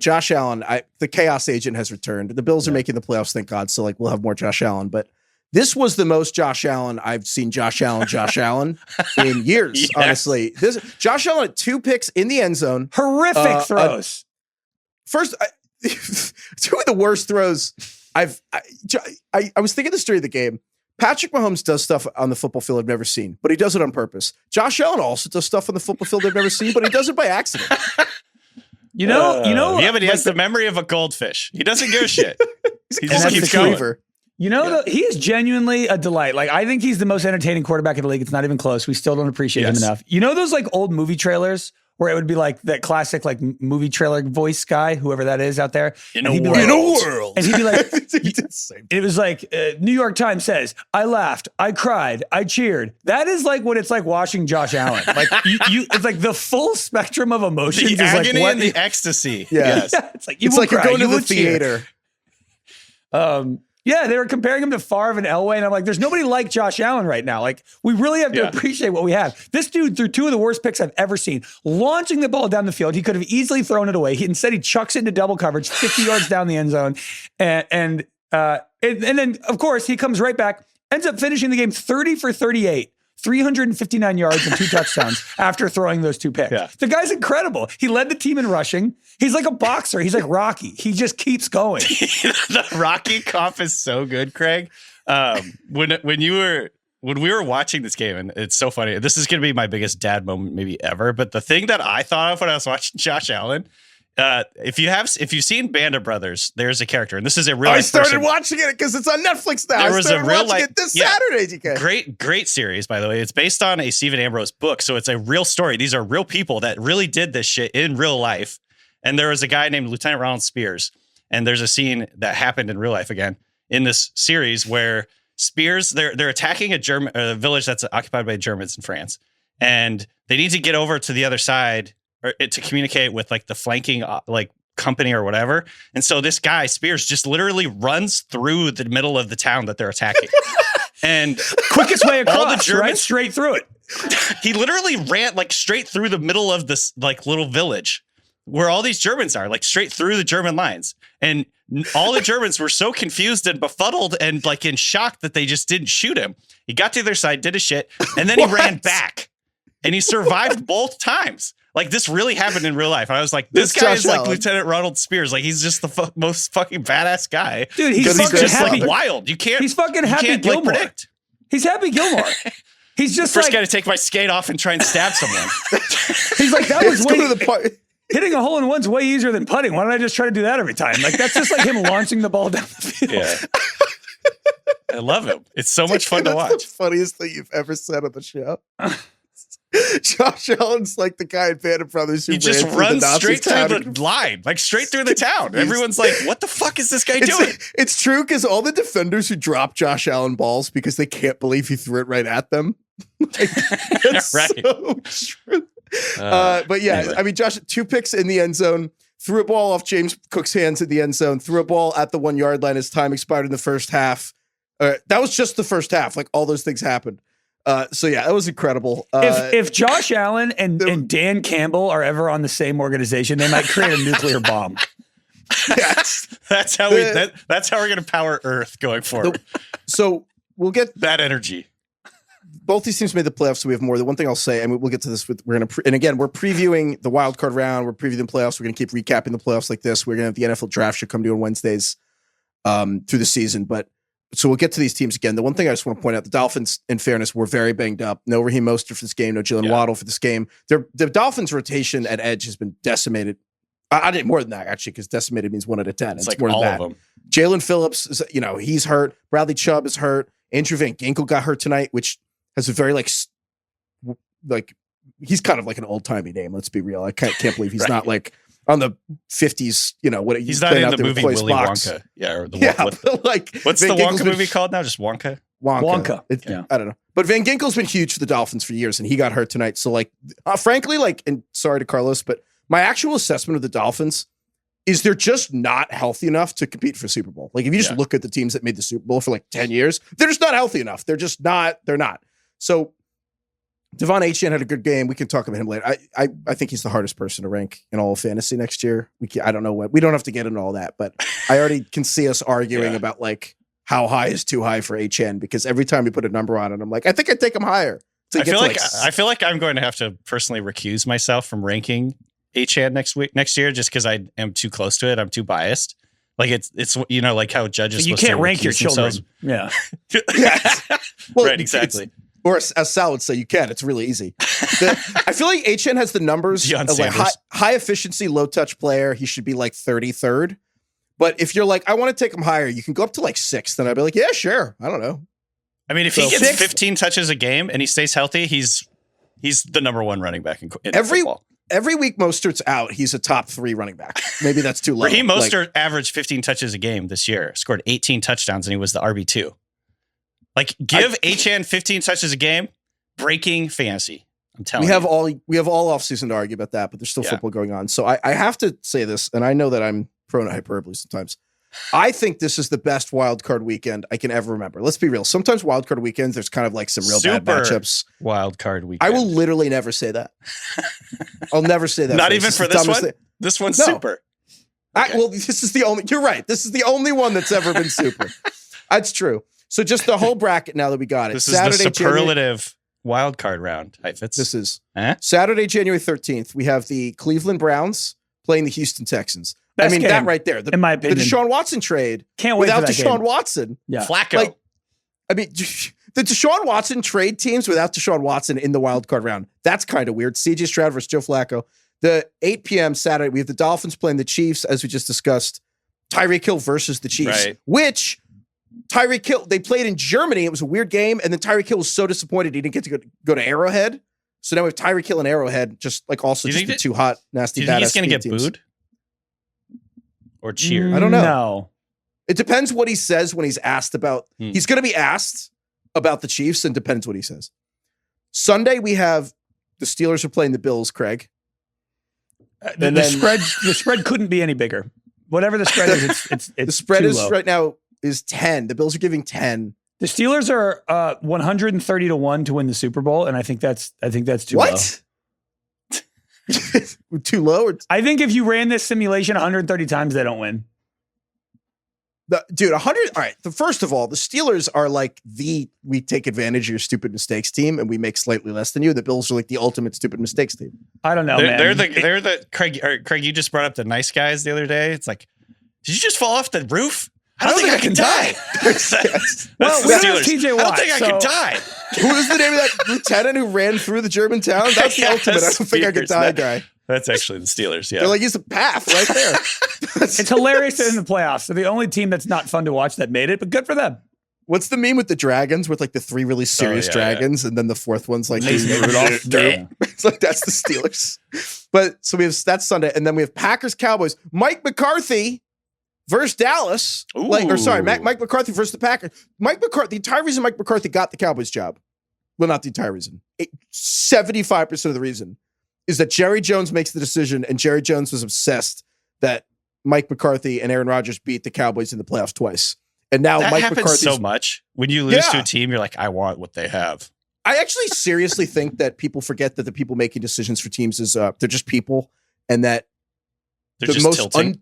Josh Allen, the chaos agent has returned. The Bills are making the playoffs, thank God. So like we'll have more Josh Allen, but this was the most Josh Allen I've seen Josh Allen in years, yes. Honestly. Josh Allen had 2 picks in the end zone. Horrific throws. First, 2 of the worst throws I was thinking this during the game. Patrick Mahomes does stuff on the football field I've never seen, but he does it on purpose. Josh Allen also does stuff on the football field I've never seen, but he does it by accident. You know. Yeah, but he has the memory of a goldfish. He doesn't give a shit. He just keeps going. He is genuinely a delight. Like, I think he's the most entertaining quarterback in the league. It's not even close. We still don't appreciate him enough. You know those like old movie trailers where it would be like that classic like movie trailer voice guy, whoever that is out there. In a world. And he'd be like, it was like, New York Times says, I laughed, I cried, I cheered. That is like what it's like watching Josh Allen. Like it's like the full spectrum of emotions. The is agony like and the ecstasy. Yes. Yeah, it's like, you're going to the theater. Yeah, they were comparing him to Favre and Elway, and I'm like, there's nobody like Josh Allen right now. Like, we really have to appreciate what we have. This dude threw 2 of the worst picks I've ever seen. Launching the ball down the field, he could have easily thrown it away. Instead, he chucks it into double coverage, 50 yards down the end zone. And then, of course, he comes right back, ends up finishing the game 30 for 38. 359 yards and 2 touchdowns after throwing those 2 picks. Yeah. The guy's incredible. He led the team in rushing. He's like a boxer. He's like Rocky. He just keeps going. The Rocky comp is so good, Craig. When we were watching this game, and it's so funny. This is going to be my biggest dad moment maybe ever. But the thing that I thought of when I was watching Josh Allen, if you've seen Band of Brothers, there's a character, and this is a real. I started watching it because it's on Netflix now. I started watching it this Saturday. DK. Great series, by the way. It's based on a Stephen Ambrose book, so it's a real story. These are real people that really did this shit in real life. And there was a guy named Lieutenant Ronald Spears, and there's a scene that happened in real life again in this series where Spears they're attacking a village that's occupied by Germans in France, and they need to get over to the other side to communicate with like the flanking like company or whatever. And so this guy Spears just literally runs through the middle of the town that they're attacking. And quickest way across, all the Germans, right? Straight through it. He literally ran like straight through the middle of this like little village where all these Germans are, like straight through the German lines. And all the Germans were so confused and befuddled and like in shock that they just didn't shoot him. He got to their side, did his shit, and then he ran back. And he survived both times. Like, this really happened in real life. I was like, this guy is like Lieutenant Ronald Spears. Like, he's just the most fucking badass guy. Dude, he's fucking happy. Like wild. You can't. He's fucking Happy Gilmore. Like, predict. He's Happy Gilmore. He's just first guy to take my skate off and try and stab someone. He's like, that was way to the part. Hitting a hole in one's way easier than putting. Why don't I just try to do that every time? Like, that's just like him launching the ball down the field. Yeah. I love him. It's so much fun to watch. That's the funniest thing you've ever said on the show. Josh Allen's like the guy in Band of Brothers who just runs straight through the line, like straight through the town. Everyone's like, what the fuck is this guy doing? It's true, because all the defenders who drop Josh Allen balls because they can't believe he threw it right at them. Like, that's right. So true. But yeah, anyway. I mean, Josh, 2 picks in the end zone, threw a ball off James Cook's hands in the end zone, threw a ball at the 1 yard line as time expired in the first half. That was just the first half. Like, all those things happened. So yeah, that was incredible. If Josh Allen and Dan Campbell are ever on the same organization, they might create a nuclear bomb. Yes, that's how we're going to power Earth going forward. So we'll get that energy. Both these teams made the playoffs, so we have more. The one thing I'll say, and we'll get to this. We're going to, and again, we're previewing the wild card round. We're previewing the playoffs. We're going to keep recapping the playoffs like this. We're going to have the NFL draft should come to on Wednesdays through the season, but. So we'll get to these teams again. The one thing I just want to point out, the Dolphins, in fairness, were very banged up. No Raheem Mostert for this game. No Jalen Waddle for this game. The Dolphins' rotation at edge has been decimated. I did more than that, actually, because decimated means 1 out of 10. It's like more all than that. Of them. Jalen Phillips, is, he's hurt. Bradley Chubb is hurt. Andrew Van Ginkel got hurt tonight, which has a very, like he's kind of like an old-timey name. Let's be real. I can't believe he's not like on the 50s, he's not in the movie Willy Wonka. Yeah, or the what's the Wonka movie called now? Just Wonka? Wonka. I don't know. But Van Ginkel's been huge for the Dolphins for years, and he got hurt tonight. So, frankly, and sorry to Carlos, but my actual assessment of the Dolphins is they're just not healthy enough to compete for Super Bowl. Like, if you just look at the teams that made the Super Bowl for 10 years, they're just not healthy enough. They're just not. They're not. So Devon Achane had a good game. We can talk about him later. I think he's the hardest person to rank in all of fantasy next year. I don't know what. We don't have to get into all that, but I already can see us arguing about like how high is too high for HN, because every time we put a number on it, I'm like, I think I'd take him higher. I feel like I'm going to have to personally recuse myself from ranking HN next year, just because I am too close to it. I'm too biased. Like it's like how judges. You can't rank your children. Yeah. Well, right. Exactly. Or as Sal would say, you can. It's really easy. I feel like HN has the numbers of like high efficiency, low touch player. He should be like 33rd. But if you're like, I want to take him higher, you can go up to like 6th. And I'd be like, yeah, sure. I don't know. I mean, if he gets 15 touches a game and he stays healthy, he's the number one running back in football. Every week Mostert's out, he's a top 3 running back. Maybe that's too low. Raheem Mostert averaged 15 touches a game this year, scored 18 touchdowns, and he was the RB2. Like, give HN 15 touches a game, breaking fantasy. I'm telling you. We have all offseason to argue about that, but there's still football going on. So I have to say this, and I know that I'm prone to hyperbole sometimes. I think this is the best wild card weekend I can ever remember. Let's be real. Sometimes wild card weekends, there's kind of like some real bad matchups. Wild card weekend. I will literally never say that. I'll never say that. Not even for this one? This one's super. Well, this is the only, you're right. This is the only one that's ever been super. That's true. So just the whole bracket now that we got it. This is the superlative wild card round. Heifetz. This is Saturday, January 13th. We have the Cleveland Browns playing the Houston Texans. Best game, that right there. In my opinion. The Deshaun Watson trade. Can't wait without for that Deshaun game. Watson. Yeah. Flacco. The Deshaun Watson trade teams without Deshaun Watson in the wild card round. That's kind of weird. CJ Stroud versus Joe Flacco. The 8 p.m. Saturday, we have the Dolphins playing the Chiefs, as we just discussed. Tyreek Hill versus the Chiefs, which Tyreek Hill, they played in Germany. It was a weird game. And then Tyreek Hill was so disappointed he didn't get to go to Arrowhead. So now we have Tyreek Hill and Arrowhead, just like also just the two hot, nasty, badass. Do you think he's going to get booed? Or cheered? I don't know. No. It depends what he says when he's asked about. He's going to be asked about the Chiefs, and depends what he says. Sunday, we have the Steelers are playing the Bills, Craig. The spread couldn't be any bigger. Whatever the spread is, it's the spread is low. right now is 10. The Bills are giving 10. The Steelers are 130-1 to win the Super Bowl, and I think that's too low. What? Too low? I think if you ran this simulation 130 times, they don't win. Dude, 100. All right. First of all, the Steelers are like we take advantage of your stupid mistakes team, and we make slightly less than you. The Bills are like the ultimate stupid mistakes team. I don't know, man. They're the Craig. You just brought up the nice guys the other day. It's like, did you just fall off the roof? I don't think I can die. That's well, the Steelers. TJ Watt, I don't think I can die. Who was the name of that lieutenant who ran through the German town? That's the ultimate. I don't think I could die guy. That's actually the Steelers. Yeah, they're like, he's a path right there. It's hilarious in the playoffs. They're the only team that's not fun to watch that made it, but good for them. What's the meme with the dragons, with like the 3 really serious dragons, and then the 4th one's like it's like that's the Steelers. But so that's Sunday, and then we have Packers Cowboys. Mike McCarthy versus Dallas. Mike McCarthy versus the Packers. The entire reason Mike McCarthy got the Cowboys job, well, not the entire reason, 75% of the reason is that Jerry Jones makes the decision, and Jerry Jones was obsessed that Mike McCarthy and Aaron Rodgers beat the Cowboys in the playoffs twice. And now that Mike happens McCarthy's so much. When you lose to a team, you're like, I want what they have. I actually seriously think that people forget that the people making decisions for teams is they're just people, and that they're just tilting.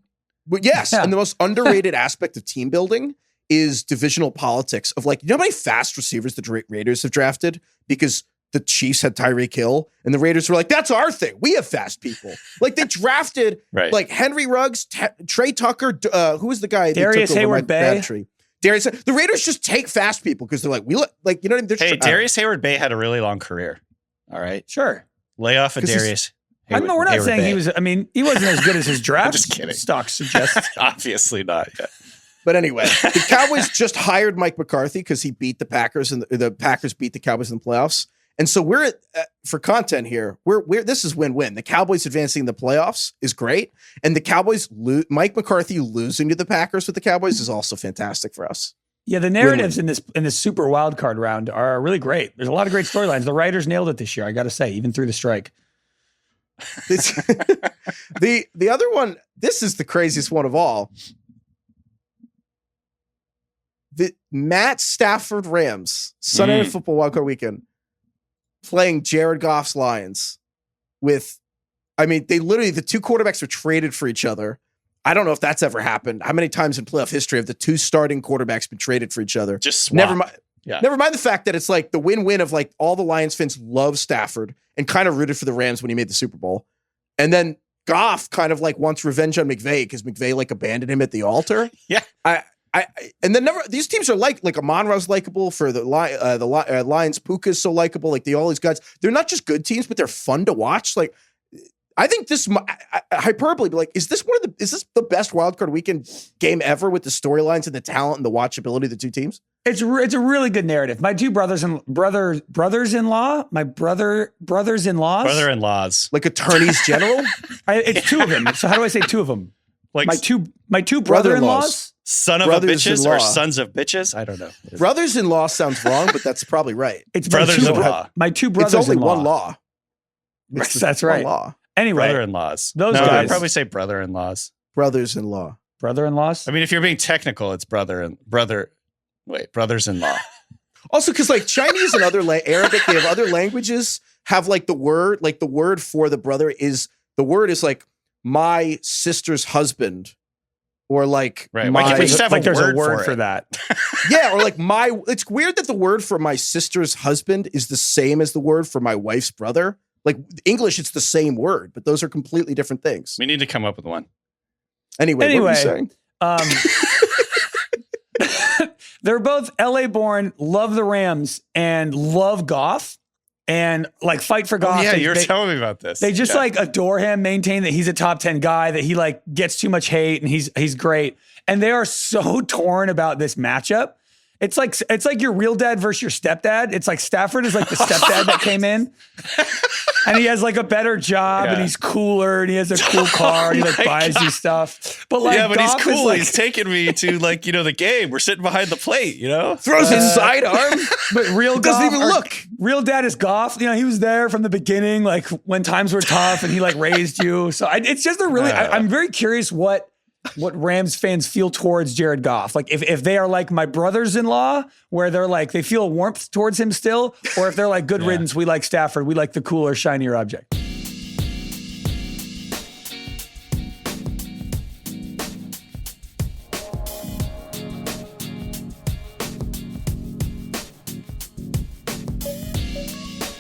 And the most underrated aspect of team building is divisional politics of like, you know how many fast receivers the Raiders have drafted because the Chiefs had Tyreek Hill, and the Raiders were like, that's our thing. We have fast people. Like they drafted like Henry Ruggs, Trey Tucker, who was the guy? Darius Hayward Bay. The Raiders just take fast people because they're like, you know what I mean? Hey, Darius Hayward Bay had a really long career. All right. Sure. Lay off of Darius. We're not saying he was, he wasn't as good as his draft just kidding. stock suggests. Obviously not. Yeah. But anyway, the Cowboys just hired Mike McCarthy because he beat the Packers, and the Packers beat the Cowboys in the playoffs. And so we're for content here. This is win-win. The Cowboys advancing in the playoffs is great, and the Cowboys Mike McCarthy losing to the Packers with the Cowboys is also fantastic for us. Yeah, the narratives in this super wild card round are really great. There's a lot of great storylines. The writers nailed it this year, I got to say, even through the strike. The other one. This is the craziest one of all. The Matt Stafford Rams Sunday Night Football wildcard weekend. playing Jared Goff's Lions with, I mean, the two quarterbacks are traded for each other. I don't know if that's ever happened. How many times in playoff history have the two starting quarterbacks been traded for each other? Just swap. Never mind the fact that it's like the win-win of like all the Lions fans love Stafford and kind of rooted for the Rams when he made the Super Bowl. And then Goff kind of like wants revenge on McVay because McVay like abandoned him at the altar. Yeah. And then these teams are like Amon-Ra's likable for the Lions. Puka's so likable. Like all these guys, they're not just good teams, but they're fun to watch. Like, I think this hyperbole, but like, is this the best wildcard weekend game ever with the storylines and the talent and the watchability of the two teams? It's a really good narrative. My two brothers-in-law, like attorneys general. It's two of them. So how do I say two of them? Like my two brother-in-laws. Son of a bitches or sons of bitches? I don't know. Brothers-in-law sounds wrong, but that's probably right. It's brothers-in-law. My two brothers-in-law. It's only one law. That's right. Law. Anyway, brother-in-laws. Those guys. I'd probably say brother-in-laws. Brothers-in-law. Brother-in-laws? I mean, if you're being technical, it's brothers-in-law. Also, because like Chinese and other Arabic, they have other languages have like the word for the brother is like my sister's husband, or like right. Why can't we just have there's a word for that? Yeah, or like it's weird that the word for my sister's husband is the same as the word for my wife's brother. Like English, it's the same word, but those are completely different things. We need to come up with one. Anyway, what are you saying? They're both LA born, love the Rams, and love Goff, and like fight for Goff. Oh, yeah, you were telling me about this. They just like adore him, maintain that he's a top 10 guy, that he like gets too much hate, and he's great. And they are so torn about this matchup. It's like your real dad versus your stepdad. It's like Stafford is like the stepdad that came in, and he has like a better job, and he's cooler, and he has a cool car, and he like buys you stuff. But like, but Goff he's cool. Like, he's taking me to like the game. We're sitting behind the plate, throws his sidearm, but real doesn't even look. Real dad is Goff. He was there from the beginning, like when times were tough, and he like raised you. So it's just a really. I'm very curious what Rams fans feel towards Jared Goff. Like if they are like my brothers-in-law, where they're like, they feel warmth towards him still, or if they're like, good riddance, we like Stafford, we like the cooler, shinier object.